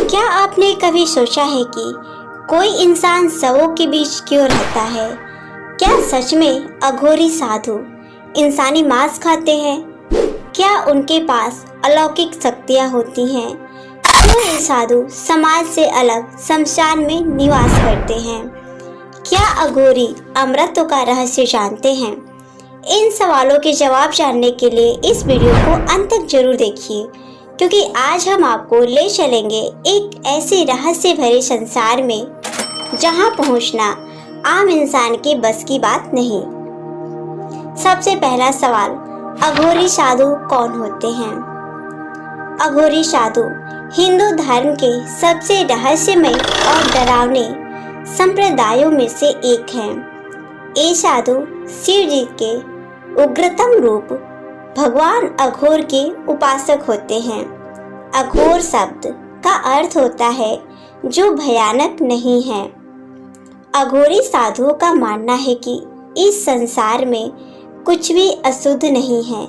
क्या आपने कभी सोचा है कि कोई इंसान शवों के बीच क्यों रहता है? क्या सच में अघोरी साधु इंसानी मांस खाते हैं? क्या उनके पास अलौकिक शक्तियां होती हैं? क्यों ये साधु समाज से अलग शमशान में निवास करते हैं? क्या अघोरी अमृतों का रहस्य जानते हैं? इन सवालों के जवाब जानने के लिए इस वीडियो को अंत तक जरूर देखिए, क्योंकि आज हम आपको ले चलेंगे एक ऐसे रहस्य भरे संसार में जहां पहुंचना आम इंसान के बस की बात नहीं। सबसे पहला सवाल, अघोरी साधु कौन होते हैं? अघोरी साधु हिंदू धर्म के सबसे रहस्यमय और डरावने संप्रदायों में से एक हैं। ये साधु शिव जी के उग्रतम रूप भगवान अघोर के उपासक होते हैं। अघोर शब्द का अर्थ होता है जो भयानक नहीं है। अघोरी साधुओं का मानना है कि इस संसार में कुछ भी अशुद्ध नहीं है।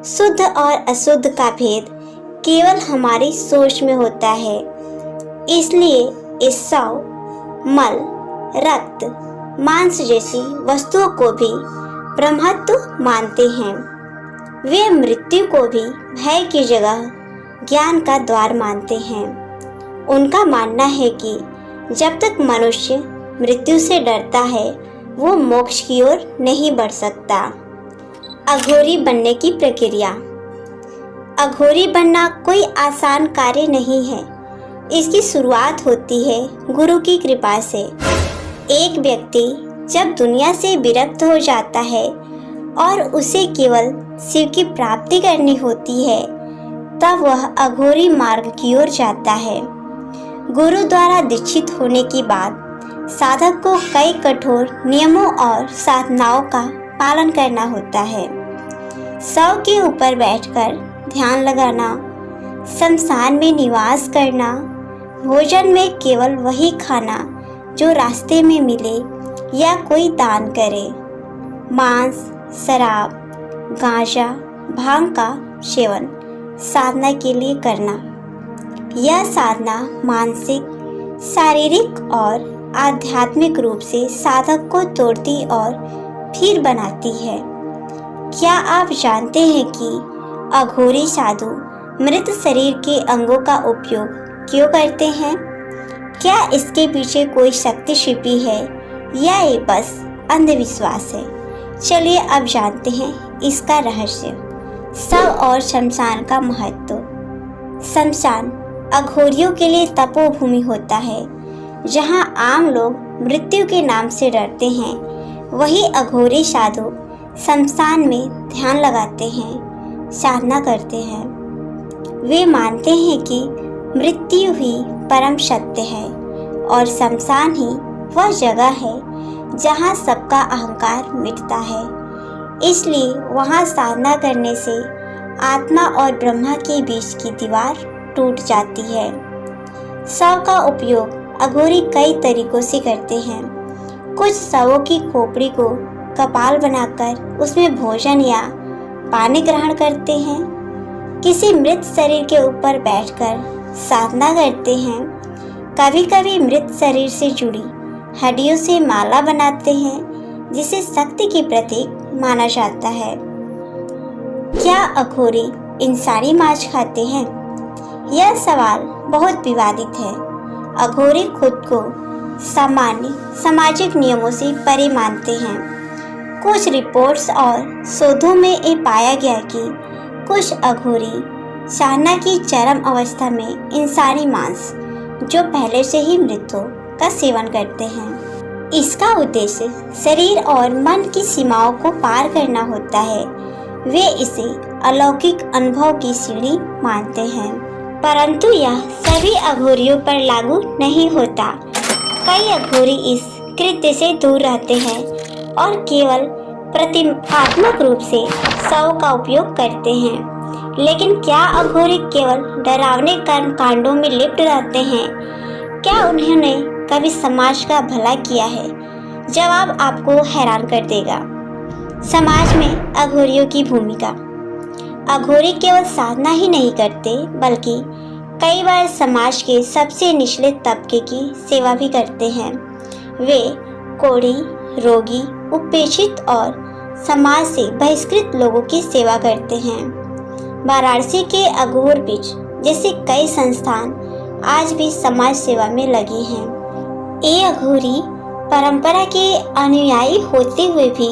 शुद्ध और अशुद्ध का भेद केवल हमारी सोच में होता है। इसलिए इस शव, मल, रक्त, मांस जैसी वस्तुओं को भी ब्रह्मत्व मानते हैं। वे मृत्यु को भी भय की जगह ज्ञान का द्वार मानते हैं। उनका मानना है कि जब तक मनुष्य मृत्यु से डरता है वो मोक्ष की ओर नहीं बढ़ सकता। अघोरी बनने की प्रक्रिया। अघोरी बनना कोई आसान कार्य नहीं है। इसकी शुरुआत होती है गुरु की कृपा से। एक व्यक्ति जब दुनिया से विरक्त हो जाता है और उसे केवल शिव की प्राप्ति करनी होती है, तब वह अघोरी मार्ग की ओर जाता है। गुरु द्वारा दीक्षित होने के बाद साधक को कई कठोर नियमों और साधनाओं का पालन करना होता है। शव के ऊपर बैठकर ध्यान लगाना, शमशान में निवास करना, भोजन में केवल वही खाना जो रास्ते में मिले या कोई दान करे, मांस, शराब, गांजा, भांग का सेवन साधना के लिए करना। यह साधना मानसिक, शारीरिक और आध्यात्मिक रूप से साधक को तोड़ती और फिर बनाती है। क्या आप जानते हैं कि अघोरी साधु मृत शरीर के अंगों का उपयोग क्यों करते हैं? क्या इसके पीछे कोई शक्ति छिपी है या ये बस अंधविश्वास है? चलिए अब जानते हैं इसका रहस्य। शव और शमशान का महत्व। शमशान अघोरियों के लिए तपोभूमि होता है। जहां आम लोग मृत्यु के नाम से डरते हैं, वही अघोरी साधु शमशान में ध्यान लगाते हैं, साधना करते हैं। वे मानते हैं कि मृत्यु ही परम सत्य है और शमशान ही वह जगह है जहां सबका अहंकार मिटता है। इसलिए वहां साधना करने से आत्मा और ब्रह्मा के बीच की दीवार टूट जाती है। शव का उपयोग अघोरी कई तरीकों से करते हैं। कुछ शवों की खोपड़ी को कपाल बनाकर उसमें भोजन या पानी ग्रहण करते हैं। किसी मृत शरीर के ऊपर बैठकर साधना करते हैं। कभी कभी मृत शरीर से जुड़ी हड्डियों से माला बनाते हैं, जिसे शक्ति की प्रतीक माना जाता है। क्या अघोरी इंसानी मांस खाते हैं? यह सवाल बहुत विवादित है। अघोरी खुद को सामान्य सामाजिक नियमों से परे मानते हैं। कुछ रिपोर्ट्स और शोधों में ये पाया गया कि कुछ अघोरी साधना की चरम अवस्था में इंसानी मांस, जो पहले से ही मृत हो, का सेवन करते हैं। इसका उद्देश्य शरीर और मन की सीमाओं को पार करना होता है। वे इसे अलौकिक अनुभव की सीढ़ी मानते हैं, परंतु यह सभी अघोरियों पर लागू नहीं होता। कई अघोरी इस कृत्य से दूर रहते हैं और केवल प्रतीकात्मक रूप से शव का उपयोग करते हैं। लेकिन क्या अघोरी केवल डरावने कर्म कांडों में लिप्त रहते हैं? क्या उन्होंने कभी समाज का भला किया है? जवाब आपको हैरान कर देगा। समाज में अघोरियों की भूमिका। अघोरी केवल साधना ही नहीं करते, बल्कि कई बार समाज के सबसे निचले तबके की सेवा भी करते हैं। वे कोढ़ी, रोगी, उपेक्षित और समाज से बहिष्कृत लोगों की सेवा करते हैं। वाराणसी के अघोर बीच जैसे कई संस्थान आज भी समाज सेवा में लगी हैं। ये अघोरी परंपरा के अनुयायी होते हुए भी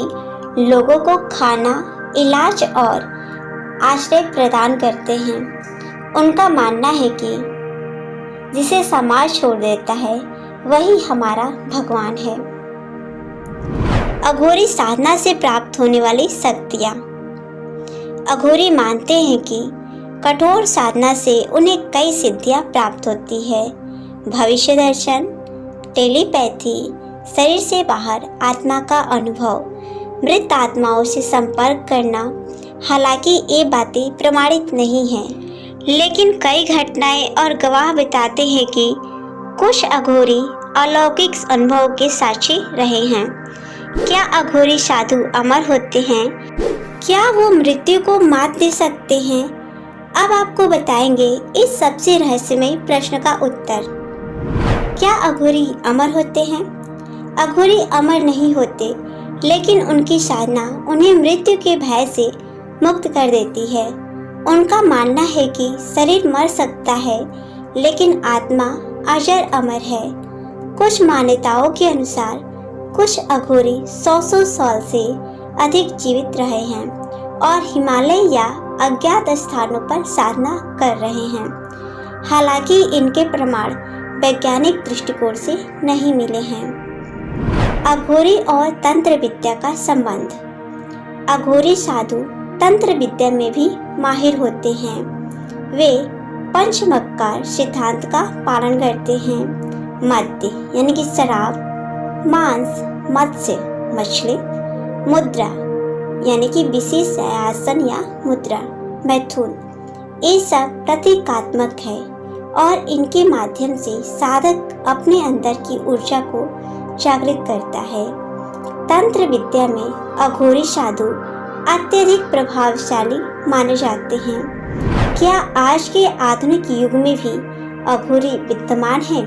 लोगों को खाना, इलाज और आश्रय प्रदान करते हैं। उनका मानना है कि जिसे समाज छोड़ देता है वही हमारा भगवान है। अघोरी साधना से प्राप्त होने वाली शक्तियाँ। अघोरी मानते हैं कि कठोर साधना से उन्हें कई सिद्धियाँ प्राप्त होती है। भविष्य दर्शन, टेलीपैथी, शरीर से बाहर आत्मा का अनुभव, मृत आत्माओं से संपर्क करना। हालांकि ये बातें प्रमाणित नहीं हैं, लेकिन कई घटनाएं और गवाह बताते हैं कि कुछ अघोरी अलौकिक अनुभव के साक्षी रहे हैं। क्या अघोरी साधु अमर होते हैं? क्या वो मृत्यु को मात दे सकते हैं? अब आपको बताएंगे इस सबसे रहस्यमय प्रश्न का उत्तर। क्या अघोरी अमर होते हैं? अघोरी अमर नहीं होते, लेकिन उनकी साधना उन्हें मृत्यु के भय से मुक्त कर देती है। उनका मानना है कि शरीर मर सकता है, लेकिन आत्मा अजर अमर है। कुछ मान्यताओं के अनुसार कुछ अघोरी 100 साल से अधिक जीवित रहे हैं और हिमालय या अज्ञात स्थानों पर साधना कर रहे हैं। हालांकि इनके प्रमाण वैज्ञानिक दृष्टिकोण से नहीं मिले हैं। अघोरी और तंत्र विद्या का संबंध। अघोरी साधु तंत्र विद्या में भी माहिर होते हैं। वे पंचमक्कार सिद्धांत का पालन करते हैं। मद्य यानी कि शराब, मांस, मत्स्य मछली, मुद्रा यानी कि विशेष आसन या मुद्रा, मैथुन, ये सब प्रतीकात्मक है और इनके माध्यम से साधक अपने अंदर की ऊर्जा को जागृत करता है। तंत्र विद्या में अघोरी साधु अत्यधिक प्रभावशाली माने जाते हैं। क्या आज के आधुनिक युग में भी अघोरी विद्यमान हैं?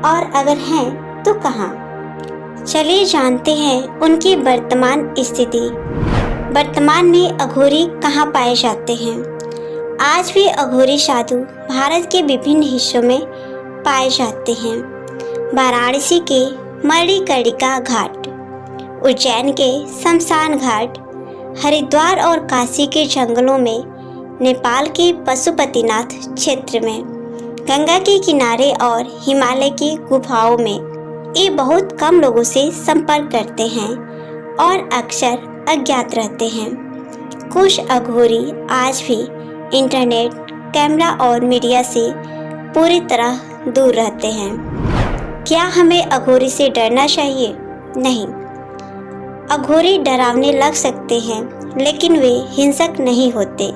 और अगर हैं तो कहाँ? चलिए जानते हैं उनकी वर्तमान स्थिति। वर्तमान में अघोरी कहाँ पाए जाते हैं? आज भी अघोरी साधु भारत के विभिन्न हिस्सों में पाए जाते हैं। वाराणसी के मणिकर्णिका घाट, उज्जैन के शमशान घाट, हरिद्वार और काशी के जंगलों में, नेपाल के पशुपतिनाथ क्षेत्र में, गंगा के किनारे और हिमालय की गुफाओं में ये बहुत कम लोगों से संपर्क करते हैं और अक्सर अज्ञात रहते हैं। कुछ अघोरी आज भी इंटरनेट, कैमरा और मीडिया से पूरी तरह दूर रहते हैं। क्या हमें अघोरी से डरना चाहिए? नहीं। अघोरी डरावने लग सकते हैं, लेकिन वे हिंसक नहीं होते।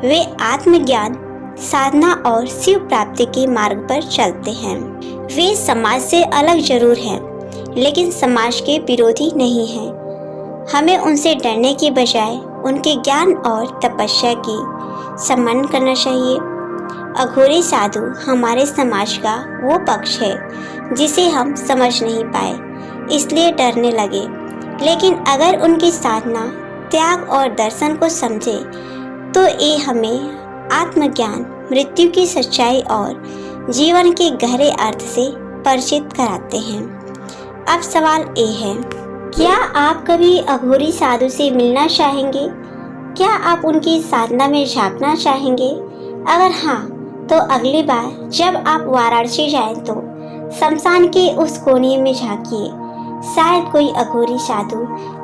वे आत्मज्ञान, साधना और शिव प्राप्ति के मार्ग पर चलते हैं। वे समाज से अलग जरूर हैं, लेकिन समाज के विरोधी नहीं हैं। हमें उनसे डरने के बजाय उनके ज्ञान और तपस्या की सम्मान करना चाहिए। अघोरी साधु हमारे समाज का वो पक्ष है जिसे हम समझ नहीं पाए, इसलिए डरने लगे। लेकिन अगर उनकी साधना, त्याग और दर्शन को समझे तो ये हमें आत्मज्ञान, मृत्यु की सच्चाई और जीवन के गहरे अर्थ से परिचित कराते हैं। अब सवाल ये है, क्या आप कभी अघोरी साधु से मिलना चाहेंगे? क्या आप उनकी साधना में झांकना चाहेंगे? अगर हाँ, तो अगली बार जब आप वाराणसी जाएं तो शमशान के उस कोने में झांकिए। शायद कोई अघोरी साधु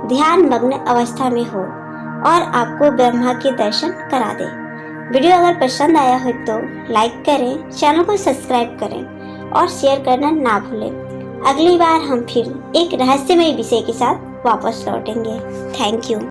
ध्यान मग्न अवस्था में हो और आपको ब्रह्मा के दर्शन करा दे। वीडियो अगर पसंद आया हो तो लाइक करें, चैनल को सब्सक्राइब करें और शेयर करना ना भूलें। अगली बार हम फिर एक रहस्यमय विषय के साथ वापस लौटेंगे। Thank you.